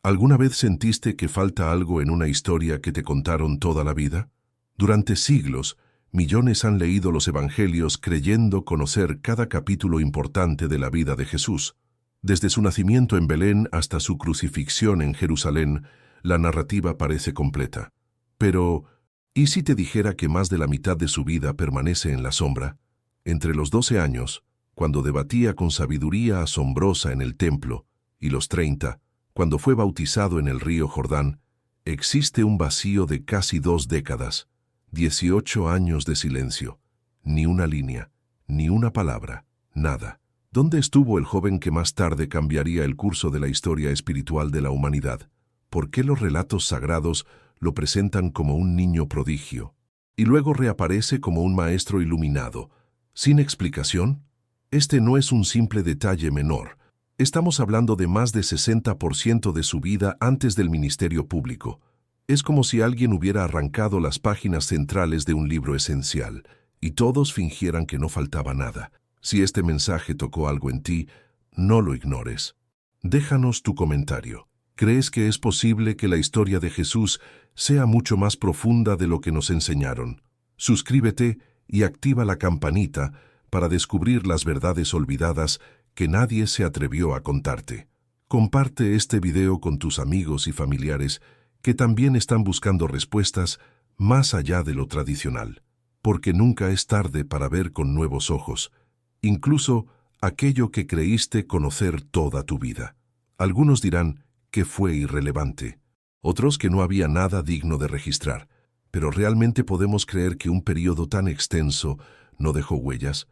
¿Alguna vez sentiste que falta algo en una historia que te contaron toda la vida? Durante siglos, millones han leído los evangelios creyendo conocer cada capítulo importante de la vida de Jesús. Desde su nacimiento en Belén hasta su crucifixión en Jerusalén, la narrativa parece completa. Pero, ¿y si te dijera que más de la mitad de su vida permanece en la sombra? Entre los 12 años, cuando debatía con sabiduría asombrosa en el templo, y los 30, cuando fue bautizado en el río Jordán, existe un vacío de casi 2 décadas, 18 años de silencio, ni una línea, ni una palabra, nada. ¿Dónde estuvo el joven que más tarde cambiaría el curso de la historia espiritual de la humanidad? ¿Por qué los relatos sagrados lo presentan como un niño prodigio y luego reaparece como un maestro iluminado, sin explicación? Este no es un simple detalle menor. Estamos hablando de más de 60% de su vida antes del ministerio público. Es como si alguien hubiera arrancado las páginas centrales de un libro esencial y todos fingieran que no faltaba nada. Si este mensaje tocó algo en ti, no lo ignores. Déjanos tu comentario. ¿Crees que es posible que la historia de Jesús sea mucho más profunda de lo que nos enseñaron? Suscríbete y activa la campanita para descubrir las verdades olvidadas que nadie se atrevió a contarte. Comparte este video con tus amigos y familiares que también están buscando respuestas más allá de lo tradicional, porque nunca es tarde para ver con nuevos ojos, incluso aquello que creíste conocer toda tu vida. Algunos dirán que fue irrelevante, otros que no había nada digno de registrar, pero realmente podemos creer que un periodo tan extenso no dejó huellas.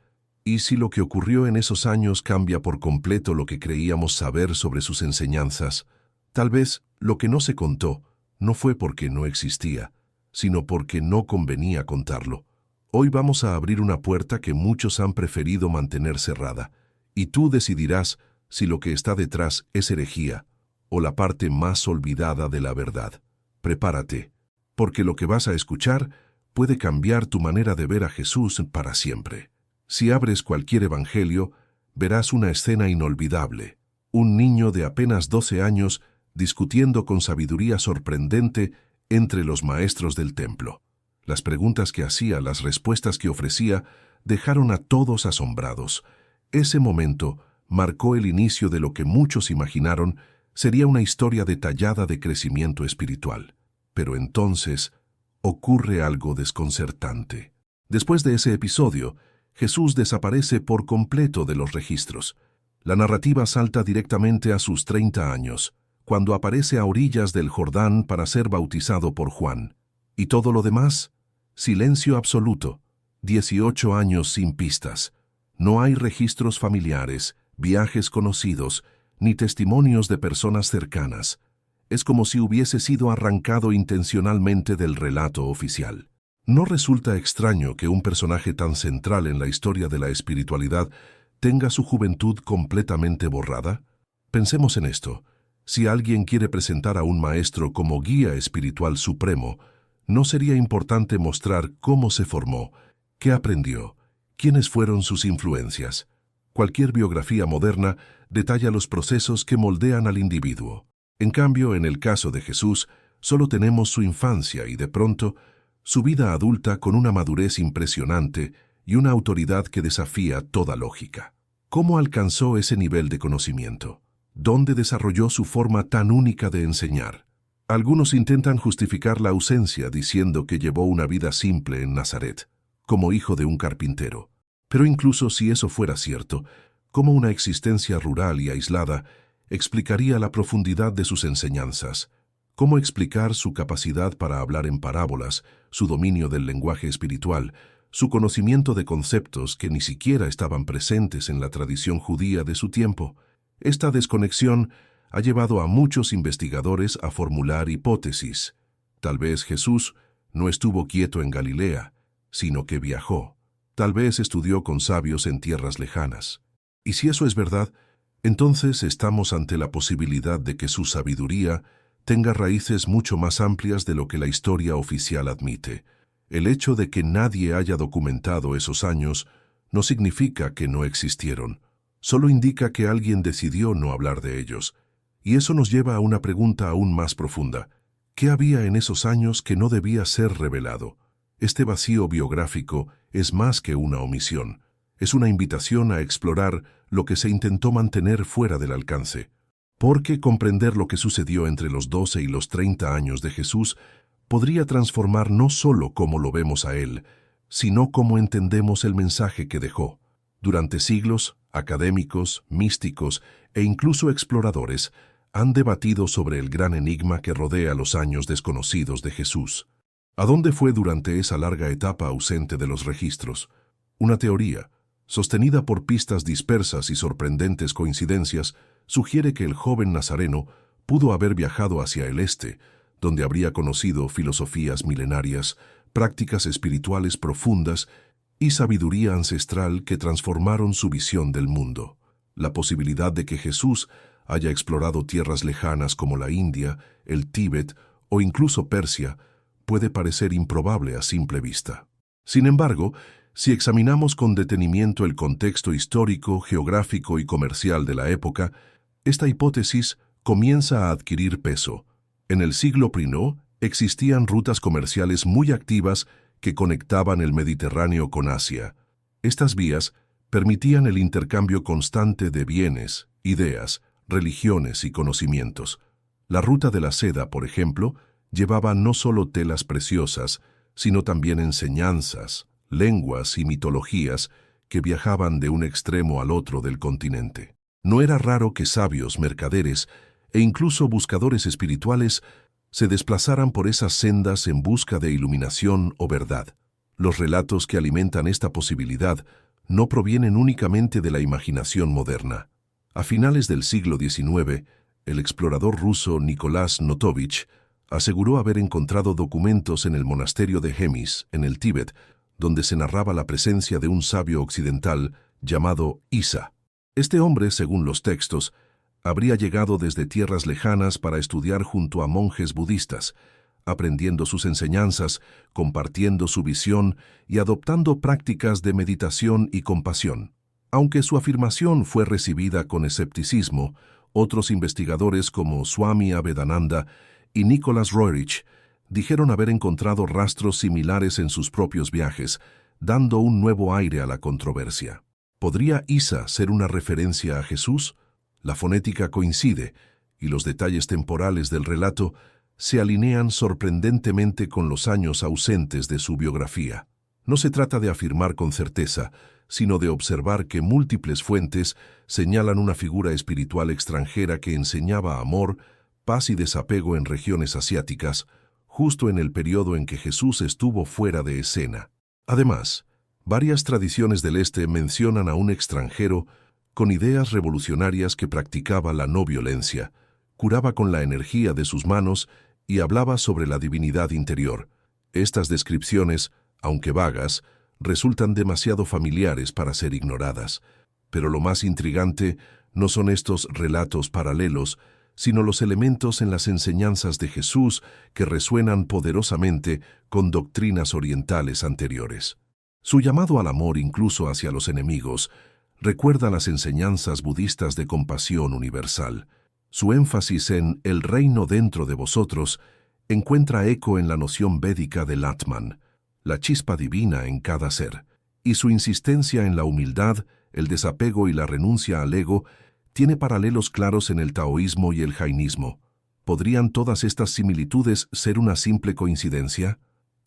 ¿Y si lo que ocurrió en esos años cambia por completo lo que creíamos saber sobre sus enseñanzas? Tal vez lo que no se contó no fue porque no existía, sino porque no convenía contarlo. Hoy vamos a abrir una puerta que muchos han preferido mantener cerrada, y tú decidirás si lo que está detrás es herejía o la parte más olvidada de la verdad. Prepárate, porque lo que vas a escuchar puede cambiar tu manera de ver a Jesús para siempre. Si abres cualquier evangelio, verás una escena inolvidable. Un niño de apenas 12 años discutiendo con sabiduría sorprendente entre los maestros del templo. Las preguntas que hacía, las respuestas que ofrecía, dejaron a todos asombrados. Ese momento marcó el inicio de lo que muchos imaginaron sería una historia detallada de crecimiento espiritual. Pero entonces ocurre algo desconcertante. Después de ese episodio, Jesús desaparece por completo de los registros. La narrativa salta directamente a sus 30 años, cuando aparece a orillas del Jordán para ser bautizado por Juan. ¿Y todo lo demás? Silencio absoluto. 18 años sin pistas. No hay registros familiares, viajes conocidos, ni testimonios de personas cercanas. Es como si hubiese sido arrancado intencionalmente del relato oficial. ¿No resulta extraño que un personaje tan central en la historia de la espiritualidad tenga su juventud completamente borrada? Pensemos en esto. Si alguien quiere presentar a un maestro como guía espiritual supremo, ¿no sería importante mostrar cómo se formó, qué aprendió, quiénes fueron sus influencias? Cualquier biografía moderna detalla los procesos que moldean al individuo. En cambio, en el caso de Jesús, solo tenemos su infancia y de pronto su vida adulta con una madurez impresionante y una autoridad que desafía toda lógica. ¿Cómo alcanzó ese nivel de conocimiento? ¿Dónde desarrolló su forma tan única de enseñar? Algunos intentan justificar la ausencia diciendo que llevó una vida simple en Nazaret, como hijo de un carpintero. Pero incluso si eso fuera cierto, ¿cómo una existencia rural y aislada explicaría la profundidad de sus enseñanzas? ¿Cómo explicar su capacidad para hablar en parábolas, su dominio del lenguaje espiritual, su conocimiento de conceptos que ni siquiera estaban presentes en la tradición judía de su tiempo? Esta desconexión ha llevado a muchos investigadores a formular hipótesis. Tal vez Jesús no estuvo quieto en Galilea, sino que viajó. Tal vez estudió con sabios en tierras lejanas. Y si eso es verdad, entonces estamos ante la posibilidad de que su sabiduría tenga raíces mucho más amplias de lo que la historia oficial admite. El hecho de que nadie haya documentado esos años no significa que no existieron, solo indica que alguien decidió no hablar de ellos. Y eso nos lleva a una pregunta aún más profunda. ¿Qué había en esos años que no debía ser revelado? Este vacío biográfico es más que una omisión. Es una invitación a explorar lo que se intentó mantener fuera del alcance. Porque comprender lo que sucedió entre los 12 y los 30 años de Jesús podría transformar no solo cómo lo vemos a Él, sino cómo entendemos el mensaje que dejó. Durante siglos, académicos, místicos e incluso exploradores han debatido sobre el gran enigma que rodea los años desconocidos de Jesús. ¿A dónde fue durante esa larga etapa ausente de los registros? Una teoría, sostenida por pistas dispersas y sorprendentes coincidencias, sugiere que el joven nazareno pudo haber viajado hacia el este, donde habría conocido filosofías milenarias, prácticas espirituales profundas y sabiduría ancestral que transformaron su visión del mundo. La posibilidad de que Jesús haya explorado tierras lejanas como la India, el Tíbet o incluso Persia puede parecer improbable a simple vista. Sin embargo, si examinamos con detenimiento el contexto histórico, geográfico y comercial de la época, esta hipótesis comienza a adquirir peso. En el siglo I existían rutas comerciales muy activas que conectaban el Mediterráneo con Asia. Estas vías permitían el intercambio constante de bienes, ideas, religiones y conocimientos. La ruta de la seda, por ejemplo, llevaba no solo telas preciosas, sino también enseñanzas, lenguas y mitologías que viajaban de un extremo al otro del continente. No era raro que sabios, mercaderes e incluso buscadores espirituales se desplazaran por esas sendas en busca de iluminación o verdad. Los relatos que alimentan esta posibilidad no provienen únicamente de la imaginación moderna. A finales del siglo XIX, el explorador ruso Nikolás Notovich aseguró haber encontrado documentos en el monasterio de Hemis, en el Tíbet, donde se narraba la presencia de un sabio occidental llamado Isa. Este hombre, según los textos, habría llegado desde tierras lejanas para estudiar junto a monjes budistas, aprendiendo sus enseñanzas, compartiendo su visión y adoptando prácticas de meditación y compasión. Aunque su afirmación fue recibida con escepticismo, otros investigadores como Swami Abhedananda y Nicholas Roerich dijeron haber encontrado rastros similares en sus propios viajes, dando un nuevo aire a la controversia. ¿Podría Isa ser una referencia a Jesús? La fonética coincide, y los detalles temporales del relato se alinean sorprendentemente con los años ausentes de su biografía. No se trata de afirmar con certeza, sino de observar que múltiples fuentes señalan una figura espiritual extranjera que enseñaba amor, paz y desapego en regiones asiáticas, justo en el periodo en que Jesús estuvo fuera de escena. Además, varias tradiciones del Este mencionan a un extranjero con ideas revolucionarias que practicaba la no violencia, curaba con la energía de sus manos y hablaba sobre la divinidad interior. Estas descripciones, aunque vagas, resultan demasiado familiares para ser ignoradas. Pero lo más intrigante no son estos relatos paralelos, sino los elementos en las enseñanzas de Jesús que resuenan poderosamente con doctrinas orientales anteriores. Su llamado al amor incluso hacia los enemigos recuerda las enseñanzas budistas de compasión universal. Su énfasis en el reino dentro de vosotros encuentra eco en la noción védica del Atman, la chispa divina en cada ser, y su insistencia en la humildad, el desapego y la renuncia al ego tiene paralelos claros en el taoísmo y el jainismo. ¿Podrían todas estas similitudes ser una simple coincidencia?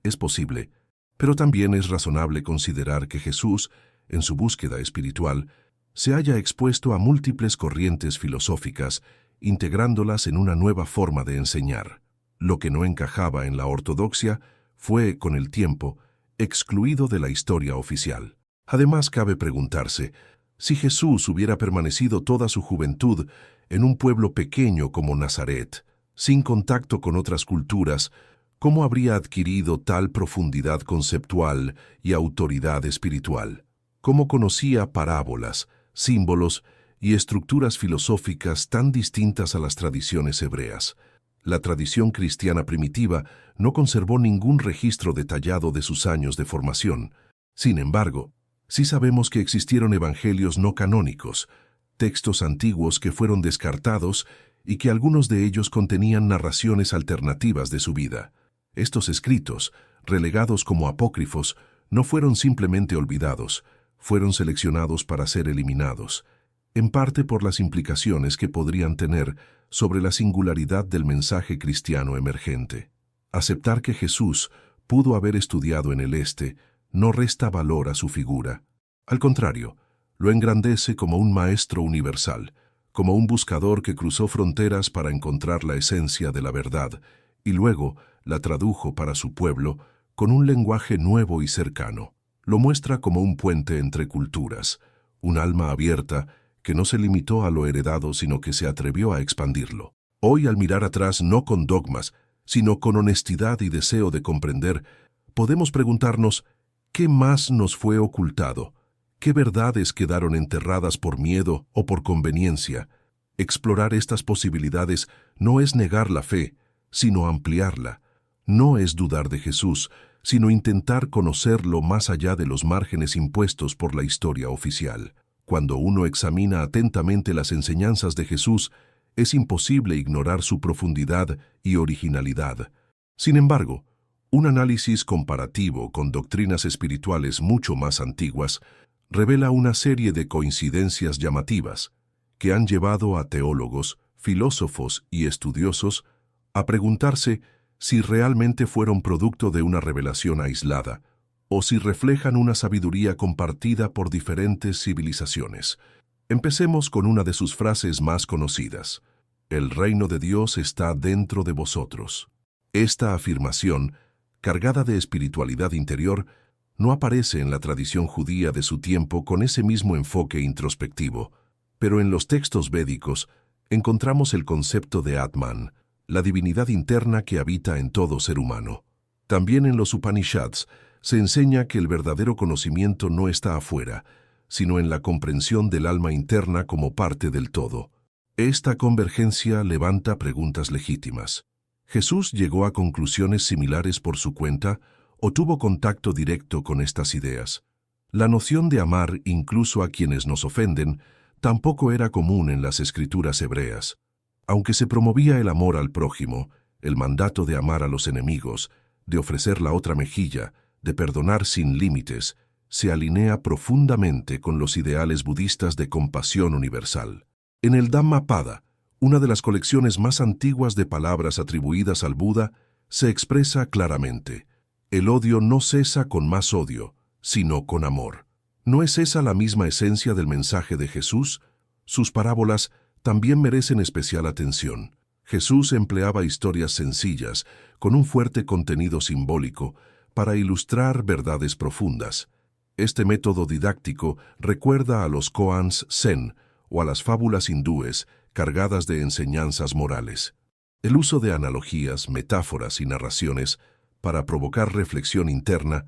Es posible, pero también es razonable considerar que Jesús, en su búsqueda espiritual, se haya expuesto a múltiples corrientes filosóficas, integrándolas en una nueva forma de enseñar. Lo que no encajaba en la ortodoxia fue, con el tiempo, excluido de la historia oficial. Además, cabe preguntarse, si Jesús hubiera permanecido toda su juventud en un pueblo pequeño como Nazaret, sin contacto con otras culturas, ¿cómo habría adquirido tal profundidad conceptual y autoridad espiritual? ¿Cómo conocía parábolas, símbolos y estructuras filosóficas tan distintas a las tradiciones hebreas? La tradición cristiana primitiva no conservó ningún registro detallado de sus años de formación. Sin embargo, sí sabemos que existieron evangelios no canónicos, textos antiguos que fueron descartados y que algunos de ellos contenían narraciones alternativas de su vida. Estos escritos, relegados como apócrifos, no fueron simplemente olvidados, fueron seleccionados para ser eliminados, en parte por las implicaciones que podrían tener sobre la singularidad del mensaje cristiano emergente. Aceptar que Jesús pudo haber estudiado en el Este no resta valor a su figura. Al contrario, lo engrandece como un maestro universal, como un buscador que cruzó fronteras para encontrar la esencia de la verdad y luego la tradujo para su pueblo con un lenguaje nuevo y cercano. Lo muestra como un puente entre culturas, un alma abierta que no se limitó a lo heredado sino que se atrevió a expandirlo. Hoy, al mirar atrás no con dogmas, sino con honestidad y deseo de comprender, podemos preguntarnos, ¿qué más nos fue ocultado? ¿Qué verdades quedaron enterradas por miedo o por conveniencia? Explorar estas posibilidades no es negar la fe, sino ampliarla. No es dudar de Jesús, sino intentar conocerlo más allá de los márgenes impuestos por la historia oficial. Cuando uno examina atentamente las enseñanzas de Jesús, es imposible ignorar su profundidad y originalidad. Sin embargo, un análisis comparativo con doctrinas espirituales mucho más antiguas revela una serie de coincidencias llamativas que han llevado a teólogos, filósofos y estudiosos a preguntarse si realmente fueron producto de una revelación aislada o si reflejan una sabiduría compartida por diferentes civilizaciones. Empecemos con una de sus frases más conocidas: «El reino de Dios está dentro de vosotros». Esta afirmación, cargada de espiritualidad interior, no aparece en la tradición judía de su tiempo con ese mismo enfoque introspectivo, pero en los textos védicos encontramos el concepto de Atman, la divinidad interna que habita en todo ser humano. También en los Upanishads se enseña que el verdadero conocimiento no está afuera, sino en la comprensión del alma interna como parte del todo. Esta convergencia levanta preguntas legítimas. ¿Jesús llegó a conclusiones similares por su cuenta o tuvo contacto directo con estas ideas? La noción de amar incluso a quienes nos ofenden tampoco era común en las escrituras hebreas. Aunque se promovía el amor al prójimo, el mandato de amar a los enemigos, de ofrecer la otra mejilla, de perdonar sin límites, se alinea profundamente con los ideales budistas de compasión universal. En el Dhammapada, una de las colecciones más antiguas de palabras atribuidas al Buda, se expresa claramente: el odio no cesa con más odio, sino con amor. ¿No es esa la misma esencia del mensaje de Jesús? Sus parábolas también merecen especial atención. Jesús empleaba historias sencillas, con un fuerte contenido simbólico, para ilustrar verdades profundas. Este método didáctico recuerda a los koans zen o a las fábulas hindúes cargadas de enseñanzas morales. El uso de analogías, metáforas y narraciones para provocar reflexión interna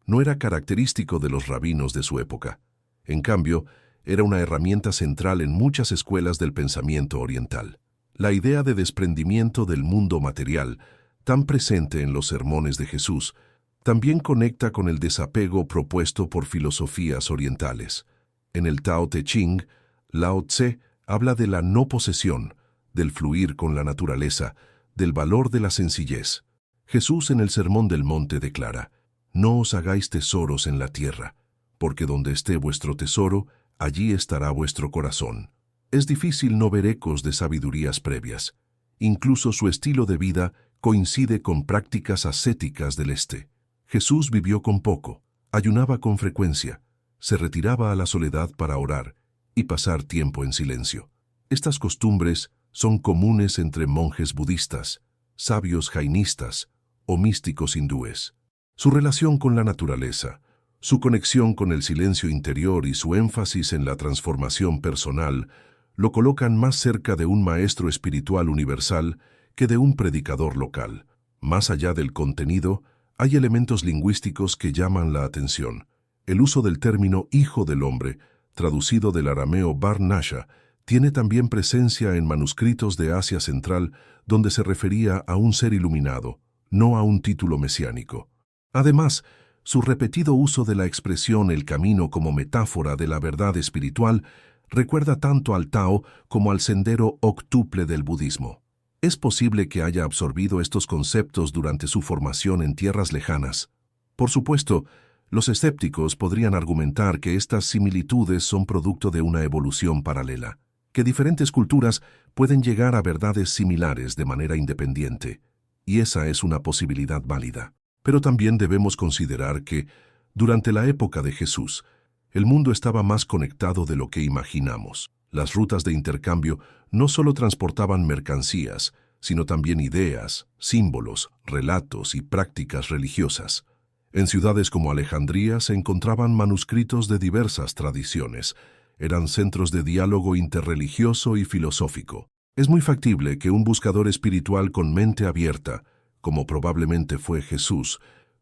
no era característico de los rabinos de su época. En cambio, era una herramienta central en muchas escuelas del pensamiento oriental. La idea de desprendimiento del mundo material, tan presente en los sermones de Jesús, también conecta con el desapego propuesto por filosofías orientales. En el Tao Te Ching, Lao Tse habla de la no posesión, del fluir con la naturaleza, del valor de la sencillez. Jesús en el Sermón del Monte declara: «No os hagáis tesoros en la tierra, porque donde esté vuestro tesoro, allí estará vuestro corazón». Es difícil no ver ecos de sabidurías previas. Incluso su estilo de vida coincide con prácticas ascéticas del Este. Jesús vivió con poco, ayunaba con frecuencia, se retiraba a la soledad para orar y pasar tiempo en silencio. Estas costumbres son comunes entre monjes budistas, sabios jainistas o místicos hindúes. Su relación con la naturaleza, su conexión con el silencio interior y su énfasis en la transformación personal lo colocan más cerca de un maestro espiritual universal que de un predicador local. Más allá del contenido, hay elementos lingüísticos que llaman la atención. El uso del término «hijo del hombre», traducido del arameo Bar Nasha, tiene también presencia en manuscritos de Asia Central donde se refería a un ser iluminado, no a un título mesiánico. Además, su repetido uso de la expresión «el camino» como metáfora de la verdad espiritual recuerda tanto al Tao como al sendero octuple del budismo. Es posible que haya absorbido estos conceptos durante su formación en tierras lejanas. Por supuesto, los escépticos podrían argumentar que estas similitudes son producto de una evolución paralela, que diferentes culturas pueden llegar a verdades similares de manera independiente, y esa es una posibilidad válida. Pero también debemos considerar que, durante la época de Jesús, el mundo estaba más conectado de lo que imaginamos. Las rutas de intercambio no solo transportaban mercancías, sino también ideas, símbolos, relatos y prácticas religiosas. En ciudades como Alejandría se encontraban manuscritos de diversas tradiciones. Eran centros de diálogo interreligioso y filosófico. Es muy factible que un buscador espiritual con mente abierta, como probablemente fue Jesús,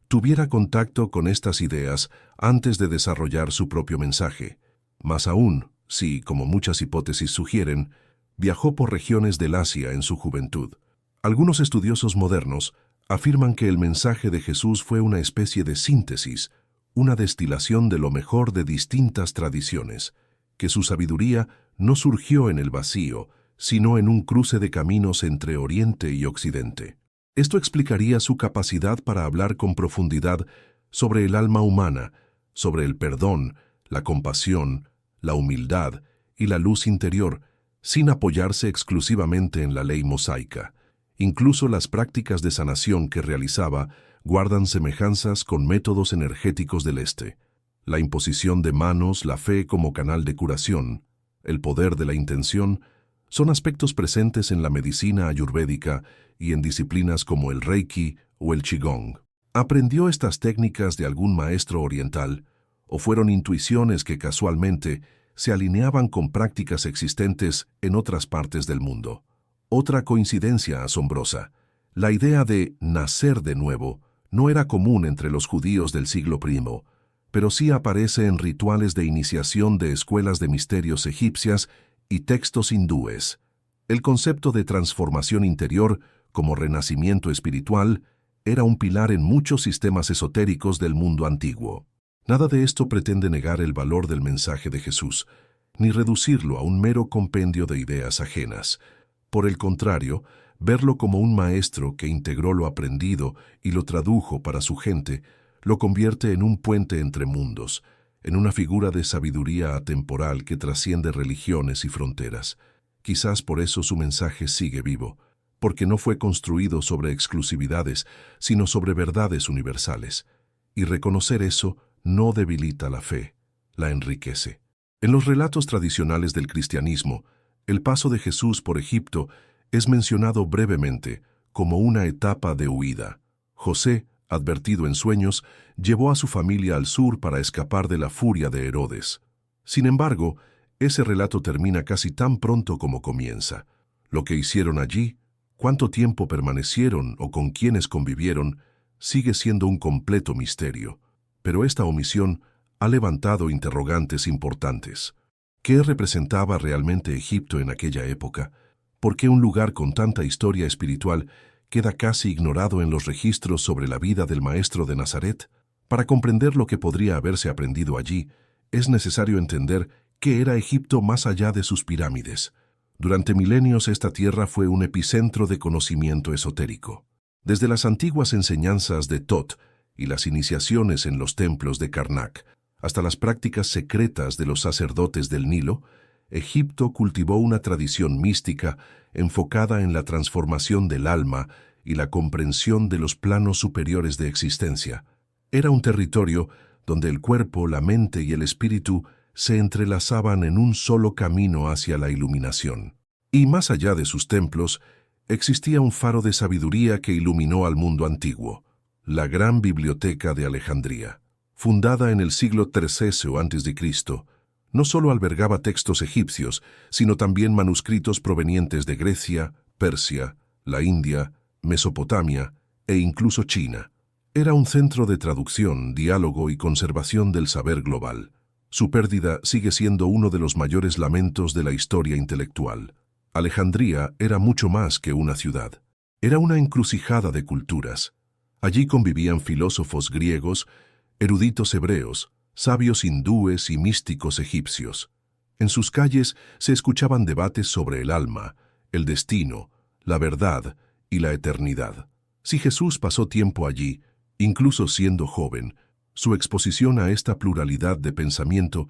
tuviera contacto con estas ideas antes de desarrollar su propio mensaje. Más aún, si, como muchas hipótesis sugieren, viajó por regiones del Asia en su juventud. Algunos estudiosos modernos afirman que el mensaje de Jesús fue una especie de síntesis, una destilación de lo mejor de distintas tradiciones, que su sabiduría no surgió en el vacío, sino en un cruce de caminos entre Oriente y Occidente. Esto explicaría su capacidad para hablar con profundidad sobre el alma humana, sobre el perdón, la compasión, la humildad y la luz interior, sin apoyarse exclusivamente en la ley mosaica. Incluso las prácticas de sanación que realizaba guardan semejanzas con métodos energéticos del Este. La imposición de manos, la fe como canal de curación, el poder de la intención, son aspectos presentes en la medicina ayurvédica y en disciplinas como el Reiki o el Qigong. ¿Aprendió estas técnicas de algún maestro oriental o fueron intuiciones que casualmente se alineaban con prácticas existentes en otras partes del mundo? Otra coincidencia asombrosa. La idea de nacer de nuevo no era común entre los judíos del siglo I, pero sí aparece en rituales de iniciación de escuelas de misterios egipcias y textos hindúes. El concepto de transformación interior como renacimiento espiritual era un pilar en muchos sistemas esotéricos del mundo antiguo. Nada de esto pretende negar el valor del mensaje de Jesús, ni reducirlo a un mero compendio de ideas ajenas. Por el contrario, verlo como un maestro que integró lo aprendido y lo tradujo para su gente, lo convierte en un puente entre mundos, en una figura de sabiduría atemporal que trasciende religiones y fronteras. Quizás por eso su mensaje sigue vivo, porque no fue construido sobre exclusividades, sino sobre verdades universales. Y reconocer eso no debilita la fe, la enriquece. En los relatos tradicionales del cristianismo, el paso de Jesús por Egipto es mencionado brevemente como una etapa de huida. José, advertido en sueños, llevó a su familia al sur para escapar de la furia de Herodes. Sin embargo, ese relato termina casi tan pronto como comienza. Lo que hicieron allí, cuánto tiempo permanecieron o con quiénes convivieron, sigue siendo un completo misterio. Pero esta omisión ha levantado interrogantes importantes. ¿Qué representaba realmente Egipto en aquella época? ¿Por qué un lugar con tanta historia espiritual queda casi ignorado en los registros sobre la vida del maestro de Nazaret? Para comprender lo que podría haberse aprendido allí, es necesario entender qué era Egipto más allá de sus pirámides. Durante milenios esta tierra fue un epicentro de conocimiento esotérico. Desde las antiguas enseñanzas de Tot y las iniciaciones en los templos de Karnak, hasta las prácticas secretas de los sacerdotes del Nilo, Egipto cultivó una tradición mística enfocada en la transformación del alma y la comprensión de los planos superiores de existencia. Era un territorio donde el cuerpo, la mente y el espíritu se entrelazaban en un solo camino hacia la iluminación. Y más allá de sus templos, existía un faro de sabiduría que iluminó al mundo antiguo, la Gran Biblioteca de Alejandría. Fundada en el siglo III a.C., no solo albergaba textos egipcios, sino también manuscritos provenientes de Grecia, Persia, la India, Mesopotamia e incluso China. Era un centro de traducción, diálogo y conservación del saber global. Su pérdida sigue siendo uno de los mayores lamentos de la historia intelectual. Alejandría era mucho más que una ciudad. Era una encrucijada de culturas. Allí convivían filósofos griegos, eruditos hebreos, sabios hindúes y místicos egipcios. En sus calles se escuchaban debates sobre el alma, el destino, la verdad y la eternidad. Si Jesús pasó tiempo allí, incluso siendo joven, su exposición a esta pluralidad de pensamiento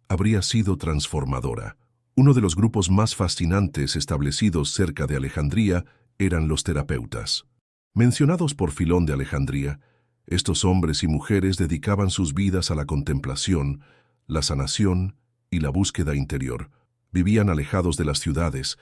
habría sido transformadora. Uno de los grupos más fascinantes establecidos cerca de Alejandría eran los terapeutas. Mencionados por Filón de Alejandría, estos hombres y mujeres dedicaban sus vidas a la contemplación, la sanación y la búsqueda interior. Vivían alejados de las ciudades,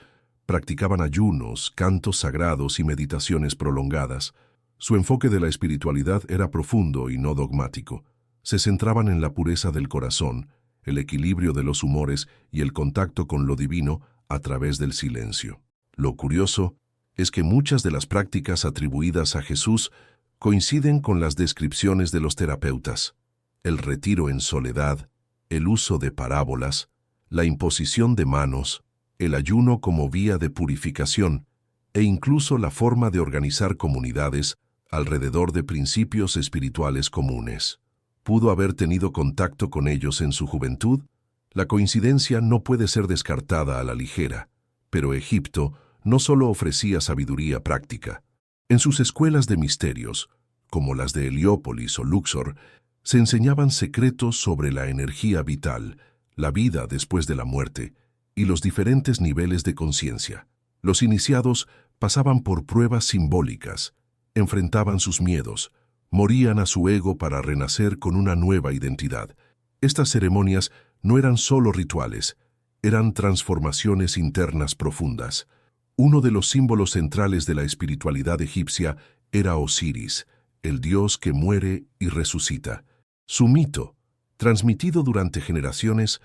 practicaban ayunos, cantos sagrados y meditaciones prolongadas. Su enfoque de la espiritualidad era profundo y no dogmático. Se centraban en la pureza del corazón, el equilibrio de los humores y el contacto con lo divino a través del silencio. Lo curioso es que muchas de las prácticas atribuidas a Jesús coinciden con las descripciones de los terapeutas. El retiro en soledad, el uso de parábolas, la imposición de manos, el ayuno como vía de purificación e incluso la forma de organizar comunidades alrededor de principios espirituales comunes. ¿Pudo haber tenido contacto con ellos en su juventud? La coincidencia no puede ser descartada a la ligera, pero Egipto no solo ofrecía sabiduría práctica. En sus escuelas de misterios, como las de Heliópolis o Luxor, se enseñaban secretos sobre la energía vital, la vida después de la muerte y los diferentes niveles de conciencia. Los iniciados pasaban por pruebas simbólicas, enfrentaban sus miedos, morían a su ego para renacer con una nueva identidad. Estas ceremonias no eran solo rituales, eran transformaciones internas profundas. Uno de los símbolos centrales de la espiritualidad egipcia era Osiris, el dios que muere y resucita. Su mito, transmitido durante generaciones,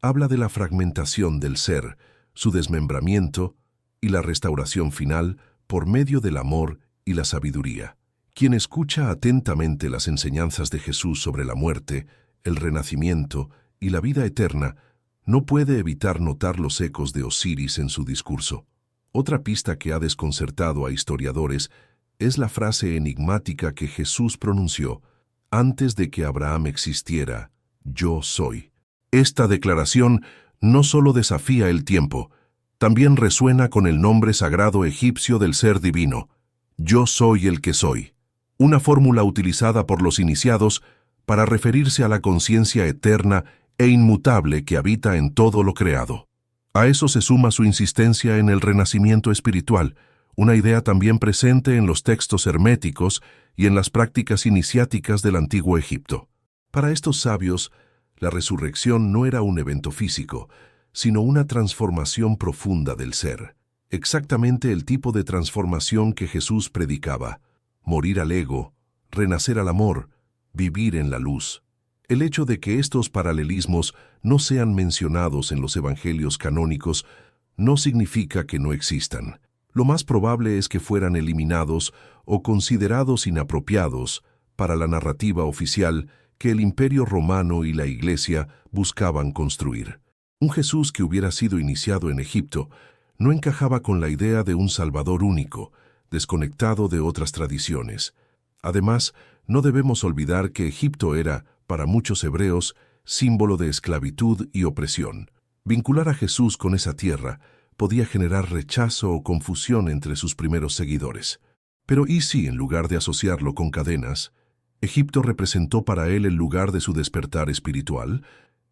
habla de la fragmentación del ser, su desmembramiento y la restauración final por medio del amor y la sabiduría. Quien escucha atentamente las enseñanzas de Jesús sobre la muerte, el renacimiento y la vida eterna, no puede evitar notar los ecos de Osiris en su discurso. Otra pista que ha desconcertado a historiadores es la frase enigmática que Jesús pronunció antes de que Abraham existiera: «Yo soy». Esta declaración no solo desafía el tiempo, también resuena con el nombre sagrado egipcio del ser divino: «Yo soy el que soy», una fórmula utilizada por los iniciados para referirse a la conciencia eterna e inmutable que habita en todo lo creado. A eso se suma su insistencia en el renacimiento espiritual, una idea también presente en los textos herméticos y en las prácticas iniciáticas del antiguo Egipto. Para estos sabios, la resurrección no era un evento físico, sino una transformación profunda del ser. Exactamente el tipo de transformación que Jesús predicaba: morir al ego, renacer al amor, vivir en la luz. El hecho de que estos paralelismos no sean mencionados en los evangelios canónicos no significa que no existan. Lo más probable es que fueran eliminados o considerados inapropiados para la narrativa oficial que el Imperio Romano y la Iglesia buscaban construir. Un Jesús que hubiera sido iniciado en Egipto no encajaba con la idea de un Salvador único, desconectado de otras tradiciones. Además, no debemos olvidar que Egipto era, para muchos hebreos, símbolo de esclavitud y opresión. Vincular a Jesús con esa tierra podía generar rechazo o confusión entre sus primeros seguidores. Pero ¿y si, en lugar de asociarlo con cadenas, Egipto representó para él el lugar de su despertar espiritual?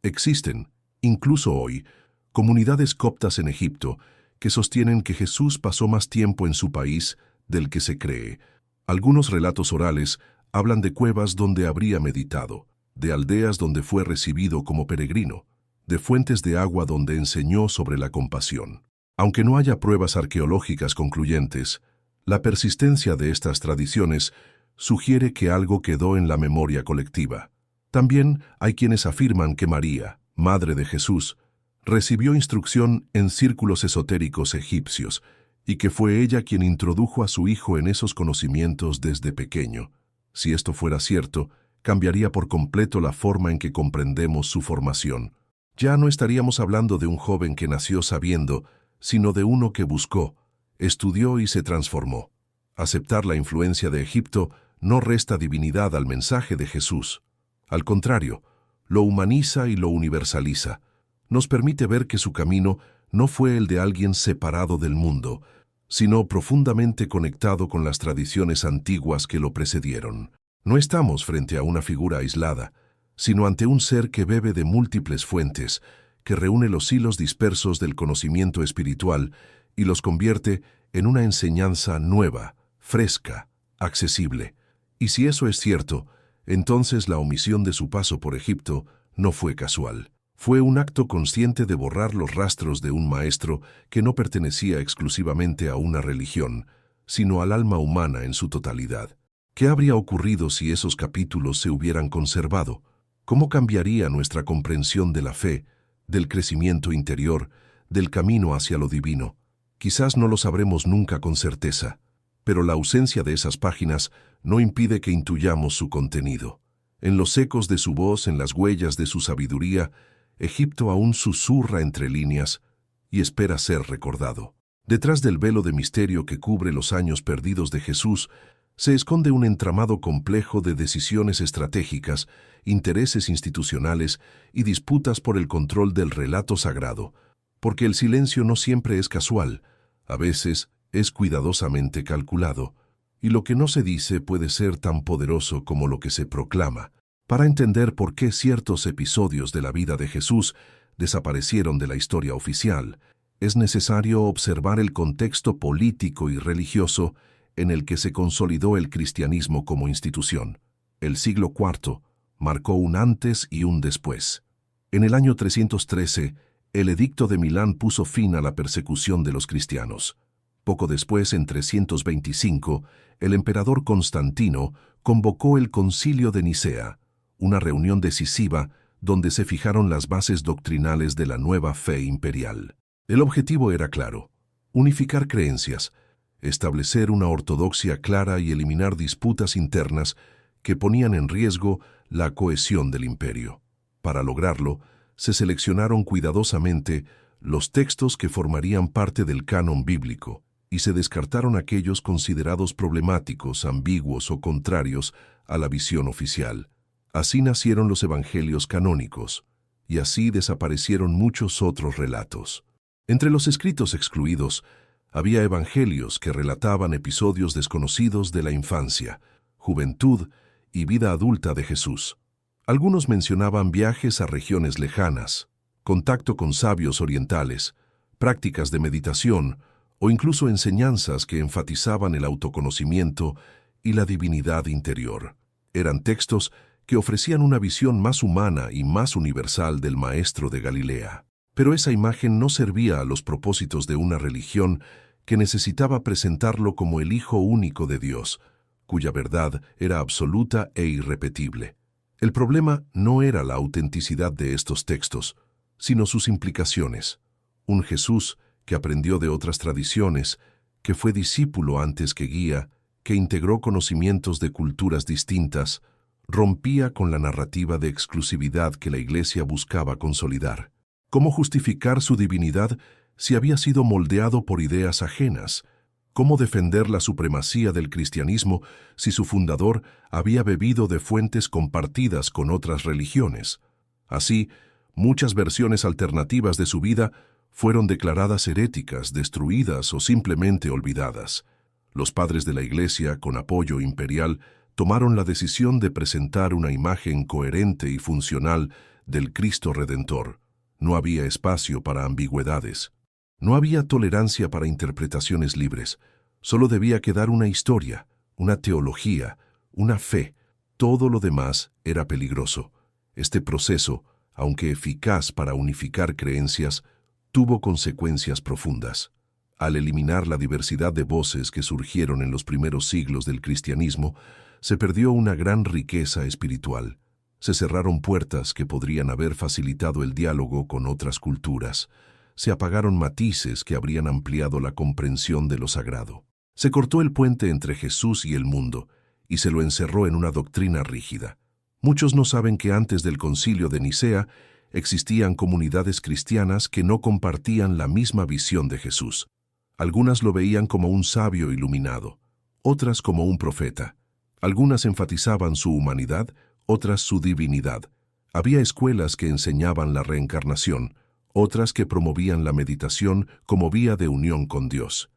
Existen, incluso hoy, comunidades coptas en Egipto que sostienen que Jesús pasó más tiempo en su país del que se cree. Algunos relatos orales hablan de cuevas donde habría meditado, de aldeas donde fue recibido como peregrino, de fuentes de agua donde enseñó sobre la compasión. Aunque no haya pruebas arqueológicas concluyentes, la persistencia de estas tradiciones sugiere que algo quedó en la memoria colectiva. También hay quienes afirman que María, madre de Jesús, recibió instrucción en círculos esotéricos egipcios y que fue ella quien introdujo a su hijo en esos conocimientos desde pequeño. Si esto fuera cierto, cambiaría por completo la forma en que comprendemos su formación. Ya no estaríamos hablando de un joven que nació sabiendo, sino de uno que buscó, estudió y se transformó. Aceptar la influencia de Egipto no resta divinidad al mensaje de Jesús. Al contrario, lo humaniza y lo universaliza. nos permite ver que su camino no fue el de alguien separado del mundo, sino profundamente conectado con las tradiciones antiguas que lo precedieron. No estamos frente a una figura aislada, sino ante un ser que bebe de múltiples fuentes, que reúne los hilos dispersos del conocimiento espiritual y los convierte en una enseñanza nueva, fresca, accesible. Y si eso es cierto, entonces la omisión de su paso por Egipto no fue casual. Fue un acto consciente de borrar los rastros de un maestro que no pertenecía exclusivamente a una religión, sino al alma humana en su totalidad. ¿Qué habría ocurrido si esos capítulos se hubieran conservado? ¿Cómo cambiaría nuestra comprensión de la fe, del crecimiento interior, del camino hacia lo divino? Quizás no lo sabremos nunca con certeza, pero la ausencia de esas páginas no impide que intuyamos su contenido. En los ecos de su voz, en las huellas de su sabiduría, Egipto aún susurra entre líneas y espera ser recordado. Detrás del velo de misterio que cubre los años perdidos de Jesús, se esconde un entramado complejo de decisiones estratégicas, intereses institucionales y disputas por el control del relato sagrado, porque el silencio no siempre es casual, a veces es cuidadosamente calculado, y lo que no se dice puede ser tan poderoso como lo que se proclama. Para entender por qué ciertos episodios de la vida de Jesús desaparecieron de la historia oficial, es necesario observar el contexto político y religioso en el que se consolidó el cristianismo como institución. El siglo IV marcó un antes y un después. En el año 313, el Edicto de Milán puso fin a la persecución de los cristianos. Poco después, en 325, el emperador Constantino convocó el Concilio de Nicea, una reunión decisiva donde se fijaron las bases doctrinales de la nueva fe imperial. El objetivo era claro: unificar creencias, establecer una ortodoxia clara y eliminar disputas internas que ponían en riesgo la cohesión del imperio. Para lograrlo, se seleccionaron cuidadosamente los textos que formarían parte del canon bíblico y se descartaron aquellos considerados problemáticos, ambiguos o contrarios a la visión oficial. Así nacieron los evangelios canónicos, y así desaparecieron muchos otros relatos. Entre los escritos excluidos, había evangelios que relataban episodios desconocidos de la infancia, juventud y vida adulta de Jesús. Algunos mencionaban viajes a regiones lejanas, contacto con sabios orientales, prácticas de meditación o incluso enseñanzas que enfatizaban el autoconocimiento y la divinidad interior. Eran textos que ofrecían una visión más humana y más universal del Maestro de Galilea. Pero esa imagen no servía a los propósitos de una religión que necesitaba presentarlo como el Hijo único de Dios, cuya verdad era absoluta e irrepetible. El problema no era la autenticidad de estos textos, sino sus implicaciones. Un Jesús que aprendió de otras tradiciones, que fue discípulo antes que guía, que integró conocimientos de culturas distintas, rompía con la narrativa de exclusividad que la Iglesia buscaba consolidar. ¿Cómo justificar su divinidad si había sido moldeado por ideas ajenas? ¿Cómo defender la supremacía del cristianismo si su fundador había bebido de fuentes compartidas con otras religiones? Así, muchas versiones alternativas de su vida fueron declaradas heréticas, destruidas o simplemente olvidadas. Los padres de la Iglesia, con apoyo imperial, tomaron la decisión de presentar una imagen coherente y funcional del Cristo Redentor. No había espacio para ambigüedades. No había tolerancia para interpretaciones libres. Solo debía quedar una historia, una teología, una fe. Todo lo demás era peligroso. Este proceso, aunque eficaz para unificar creencias, tuvo consecuencias profundas. Al eliminar la diversidad de voces que surgieron en los primeros siglos del cristianismo, se perdió una gran riqueza espiritual. Se cerraron puertas que podrían haber facilitado el diálogo con otras culturas. Se apagaron matices que habrían ampliado la comprensión de lo sagrado. Se cortó el puente entre Jesús y el mundo y se lo encerró en una doctrina rígida. Muchos no saben que antes del Concilio de Nicea existían comunidades cristianas que no compartían la misma visión de Jesús. Algunas lo veían como un sabio iluminado, otras como un profeta. Algunas enfatizaban su humanidad, otras su divinidad. Había escuelas que enseñaban la reencarnación, otras que promovían la meditación como vía de unión con Dios.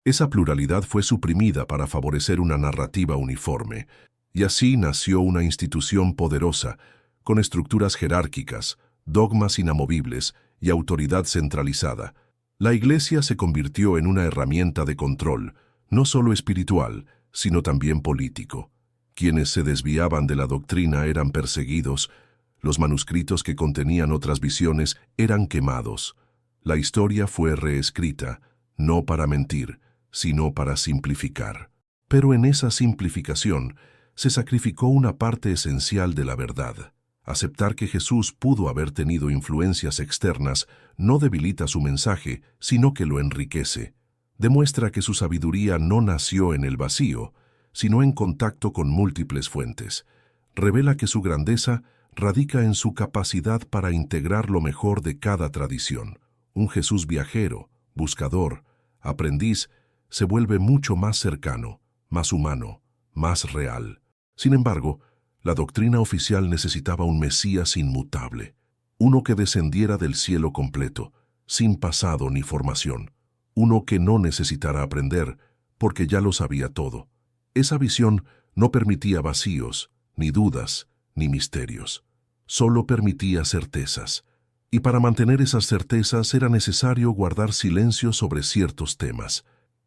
Esa pluralidad fue suprimida para favorecer una narrativa uniforme, y así nació una institución poderosa, con estructuras jerárquicas, dogmas inamovibles y autoridad centralizada. La Iglesia se convirtió en una herramienta de control, no solo espiritual, sino también político. Quienes se desviaban de la doctrina eran perseguidos, los manuscritos que contenían otras visiones eran quemados. La historia fue reescrita, no para mentir, sino para simplificar. Pero en esa simplificación se sacrificó una parte esencial de la verdad. Aceptar que Jesús pudo haber tenido influencias externas no debilita su mensaje, sino que lo enriquece. Demuestra que su sabiduría no nació en el vacío, sino en contacto con múltiples fuentes. Revela que su grandeza radica en su capacidad para integrar lo mejor de cada tradición. Un Jesús viajero, buscador, aprendiz, se vuelve mucho más cercano, más humano, más real. Sin embargo, la doctrina oficial necesitaba un Mesías inmutable, uno que descendiera del cielo completo, sin pasado ni formación, uno que no necesitara aprender, porque ya lo sabía todo. Esa visión no permitía vacíos, ni dudas, ni misterios. Solo permitía certezas. Y para mantener esas certezas era necesario guardar silencio sobre ciertos temas.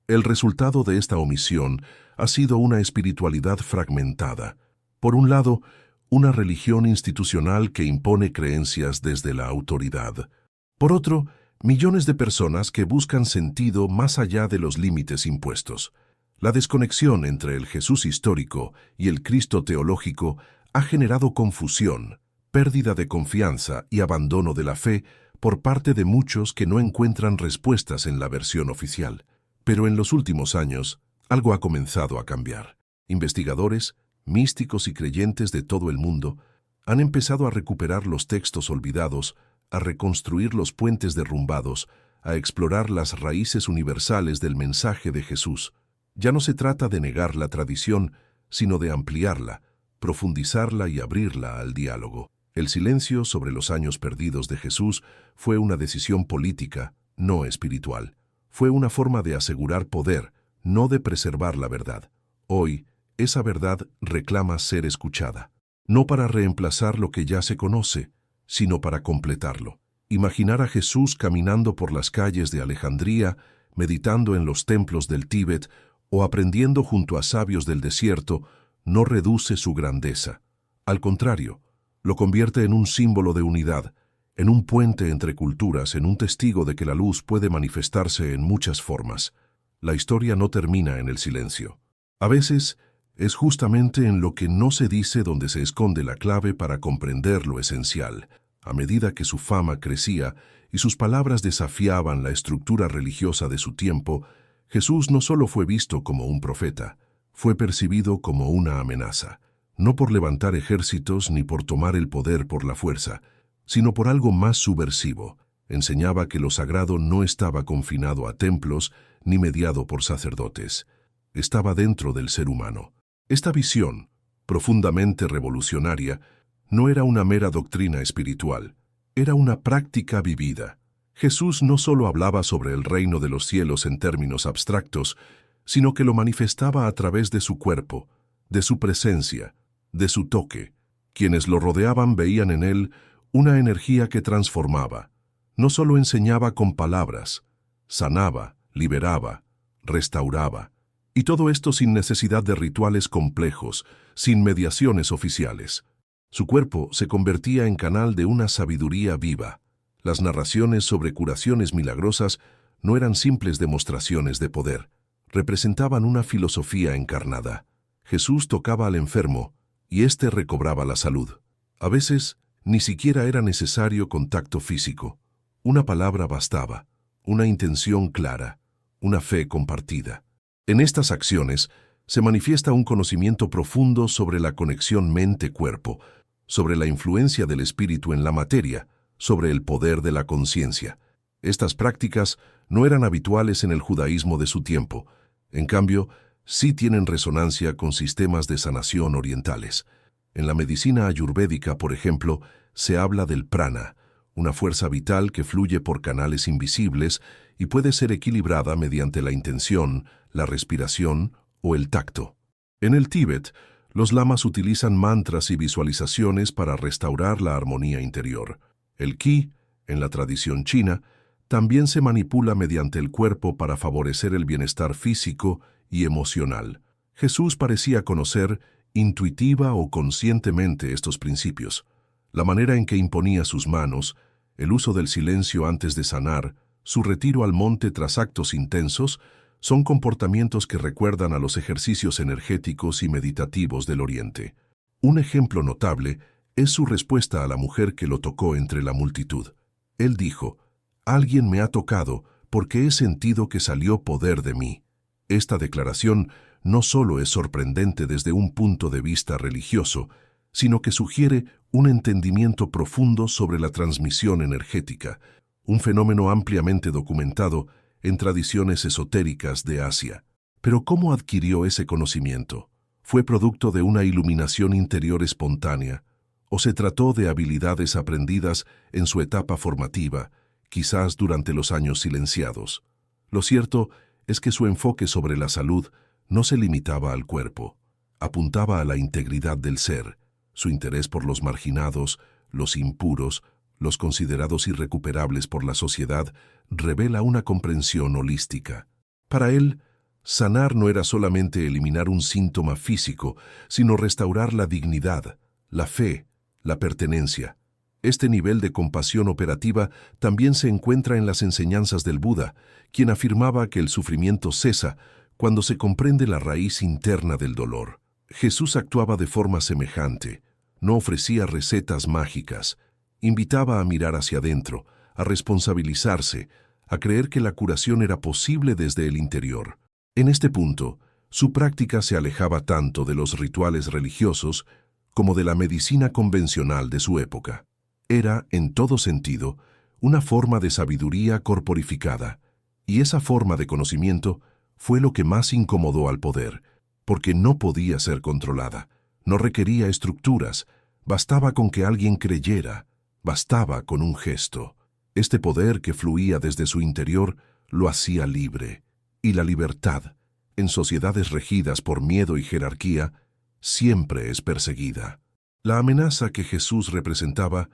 El resultado de esta omisión ha sido una espiritualidad fragmentada. Por un lado, una religión institucional que impone creencias desde la autoridad. Por otro, millones de personas que buscan sentido más allá de los límites impuestos. La desconexión entre el Jesús histórico y el Cristo teológico ha generado confusión, pérdida de confianza y abandono de la fe por parte de muchos que no encuentran respuestas en la versión oficial. Pero en los últimos años, algo ha comenzado a cambiar. Investigadores, místicos y creyentes de todo el mundo han empezado a recuperar los textos olvidados, a reconstruir los puentes derrumbados, a explorar las raíces universales del mensaje de Jesús. Ya no se trata de negar la tradición, sino de ampliarla, profundizarla y abrirla al diálogo. El silencio sobre los años perdidos de Jesús fue una decisión política, no espiritual. Fue una forma de asegurar poder, no de preservar la verdad. Hoy, esa verdad reclama ser escuchada, no para reemplazar lo que ya se conoce, sino para completarlo. Imaginar a Jesús caminando por las calles de Alejandría, meditando en los templos del Tíbet o aprendiendo junto a sabios del desierto, no reduce su grandeza. Al contrario, lo convierte en un símbolo de unidad, en un puente entre culturas, en un testigo de que la luz puede manifestarse en muchas formas. La historia no termina en el silencio. A veces, es justamente en lo que no se dice donde se esconde la clave para comprender lo esencial. A medida que su fama crecía y sus palabras desafiaban la estructura religiosa de su tiempo, Jesús no solo fue visto como un profeta, fue percibido como una amenaza, no por levantar ejércitos ni por tomar el poder por la fuerza, sino por algo más subversivo. Enseñaba que lo sagrado no estaba confinado a templos ni mediado por sacerdotes. Estaba dentro del ser humano. Esta visión, profundamente revolucionaria, no era una mera doctrina espiritual, era una práctica vivida. Jesús no solo hablaba sobre el reino de los cielos en términos abstractos, sino que lo manifestaba a través de su cuerpo, de su presencia, de su toque. Quienes lo rodeaban veían en él una energía que transformaba. No solo enseñaba con palabras, sanaba, liberaba, restauraba. Y todo esto sin necesidad de rituales complejos, sin mediaciones oficiales. Su cuerpo se convertía en canal de una sabiduría viva. Las narraciones sobre curaciones milagrosas no eran simples demostraciones de poder, representaban una filosofía encarnada. Jesús tocaba al enfermo y éste recobraba la salud. A veces, ni siquiera era necesario contacto físico. Una palabra bastaba, una intención clara, una fe compartida. En estas acciones se manifiesta un conocimiento profundo sobre la conexión mente-cuerpo, sobre la influencia del espíritu en la materia, sobre el poder de la conciencia. Estas prácticas no eran habituales en el judaísmo de su tiempo. En cambio, sí tienen resonancia con sistemas de sanación orientales. En la medicina ayurvédica, por ejemplo, se habla del prana, una fuerza vital que fluye por canales invisibles y puede ser equilibrada mediante la intención, la respiración o el tacto. En el Tíbet, los lamas utilizan mantras y visualizaciones para restaurar la armonía interior. El Qi, en la tradición china, también se manipula mediante el cuerpo para favorecer el bienestar físico y emocional. Jesús parecía conocer intuitiva o conscientemente estos principios. La manera en que imponía sus manos, el uso del silencio antes de sanar, su retiro al monte tras actos intensos, son comportamientos que recuerdan a los ejercicios energéticos y meditativos del Oriente. Un ejemplo notable es su respuesta a la mujer que lo tocó entre la multitud. Él dijo: «Alguien me ha tocado porque he sentido que salió poder de mí». Esta declaración no solo es sorprendente desde un punto de vista religioso, sino que sugiere un entendimiento profundo sobre la transmisión energética, un fenómeno ampliamente documentado en tradiciones esotéricas de Asia. Pero ¿cómo adquirió ese conocimiento? ¿Fue producto de una iluminación interior espontánea? ¿O se trató de habilidades aprendidas en su etapa formativa, quizás durante los años silenciados? Lo cierto es que su enfoque sobre la salud no se limitaba al cuerpo. Apuntaba a la integridad del ser. Su interés por los marginados, los impuros, los considerados irrecuperables por la sociedad, revela una comprensión holística. Para él, sanar no era solamente eliminar un síntoma físico, sino restaurar la dignidad, la fe, la pertenencia. Este nivel de compasión operativa también se encuentra en las enseñanzas del Buda, quien afirmaba que el sufrimiento cesa cuando se comprende la raíz interna del dolor. Jesús actuaba de forma semejante. No ofrecía recetas mágicas. Invitaba a mirar hacia adentro, a responsabilizarse, a creer que la curación era posible desde el interior. En este punto, su práctica se alejaba tanto de los rituales religiosos como de la medicina convencional de su época. Era, en todo sentido, una forma de sabiduría corporificada, y esa forma de conocimiento fue lo que más incomodó al poder, porque no podía ser controlada, no requería estructuras, bastaba con que alguien creyera, bastaba con un gesto. Este poder que fluía desde su interior lo hacía libre, y la libertad, en sociedades regidas por miedo y jerarquía, siempre es perseguida. La amenaza que Jesús representaba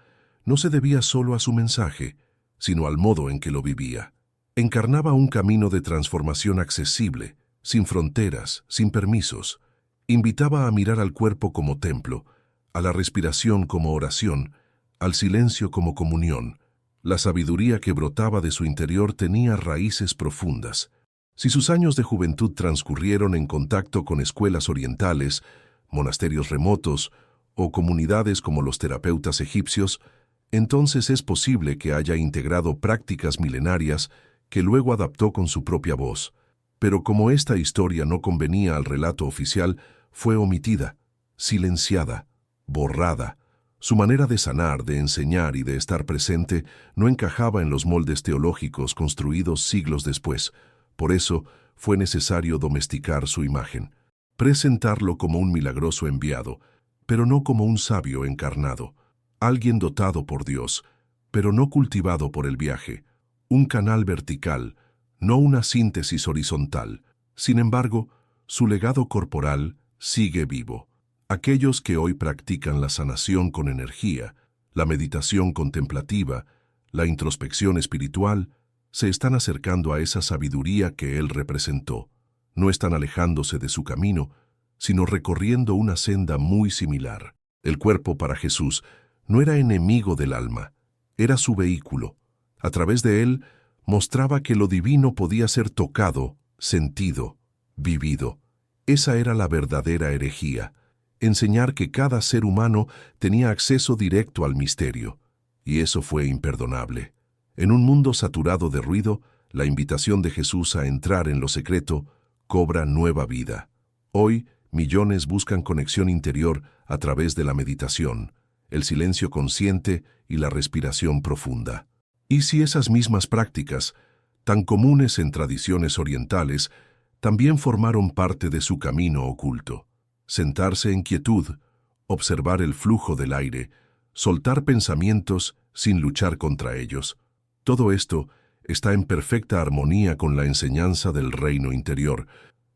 no se debía solo a su mensaje, sino al modo en que lo vivía. Encarnaba un camino de transformación accesible, sin fronteras, sin permisos. Invitaba a mirar al cuerpo como templo, a la respiración como oración, al silencio como comunión. La sabiduría que brotaba de su interior tenía raíces profundas. Si sus años de juventud transcurrieron en contacto con escuelas orientales, monasterios remotos o comunidades como los terapeutas egipcios, entonces es posible que haya integrado prácticas milenarias que luego adaptó con su propia voz. Pero como esta historia no convenía al relato oficial, fue omitida, silenciada, borrada. Su manera de sanar, de enseñar y de estar presente no encajaba en los moldes teológicos construidos siglos después. Por eso fue necesario domesticar su imagen, presentarlo como un milagroso enviado, pero no como un sabio encarnado, alguien dotado por Dios, pero no cultivado por el viaje, un canal vertical, no una síntesis horizontal. Sin embargo, su legado corporal sigue vivo. Aquellos que hoy practican la sanación con energía, la meditación contemplativa, la introspección espiritual, se están acercando a esa sabiduría que él representó. No están alejándose de su camino, sino recorriendo una senda muy similar. El cuerpo para Jesús no era enemigo del alma, era su vehículo. A través de él mostraba que lo divino podía ser tocado, sentido, vivido. Esa era la verdadera herejía, enseñar que cada ser humano tenía acceso directo al misterio, y eso fue imperdonable. En un mundo saturado de ruido, la invitación de Jesús a entrar en lo secreto cobra nueva vida. Hoy, millones buscan conexión interior a través de la meditación, el silencio consciente y la respiración profunda. ¿Y si esas mismas prácticas, tan comunes en tradiciones orientales, también formaron parte de su camino oculto? Sentarse en quietud, observar el flujo del aire, soltar pensamientos sin luchar contra ellos. Todo esto está en perfecta armonía con la enseñanza del reino interior.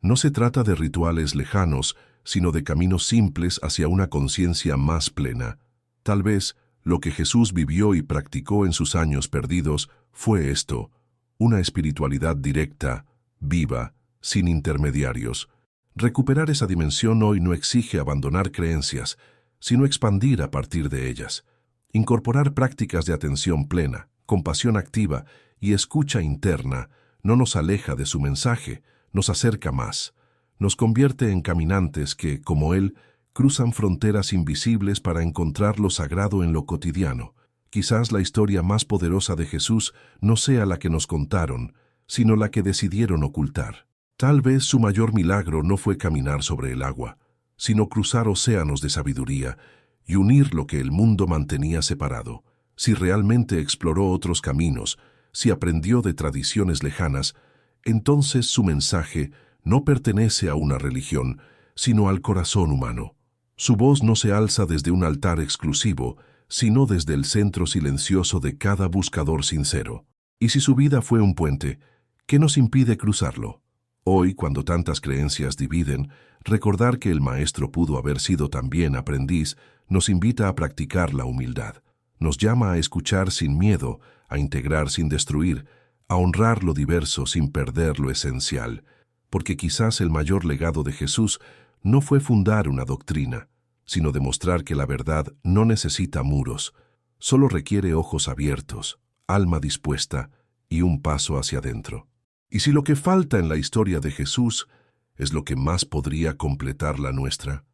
No se trata de rituales lejanos, sino de caminos simples hacia una conciencia más plena. Tal vez lo que Jesús vivió y practicó en sus años perdidos fue esto: una espiritualidad directa, viva, sin intermediarios. Recuperar esa dimensión hoy no exige abandonar creencias, sino expandir a partir de ellas. Incorporar prácticas de atención plena, compasión activa y escucha interna no nos aleja de su mensaje, nos acerca más. Nos convierte en caminantes que, como Él, cruzan fronteras invisibles para encontrar lo sagrado en lo cotidiano. Quizás la historia más poderosa de Jesús no sea la que nos contaron, sino la que decidieron ocultar. Tal vez su mayor milagro no fue caminar sobre el agua, sino cruzar océanos de sabiduría y unir lo que el mundo mantenía separado. Si realmente exploró otros caminos, si aprendió de tradiciones lejanas, entonces su mensaje no pertenece a una religión, sino al corazón humano. Su voz no se alza desde un altar exclusivo, sino desde el centro silencioso de cada buscador sincero. Y si su vida fue un puente, ¿qué nos impide cruzarlo? Hoy, cuando tantas creencias dividen, recordar que el Maestro pudo haber sido también aprendiz nos invita a practicar la humildad. Nos llama a escuchar sin miedo, a integrar sin destruir, a honrar lo diverso sin perder lo esencial, porque quizás el mayor legado de Jesús no fue fundar una doctrina, sino demostrar que la verdad no necesita muros, solo requiere ojos abiertos, alma dispuesta y un paso hacia adentro. Y si lo que falta en la historia de Jesús es lo que más podría completar la nuestra,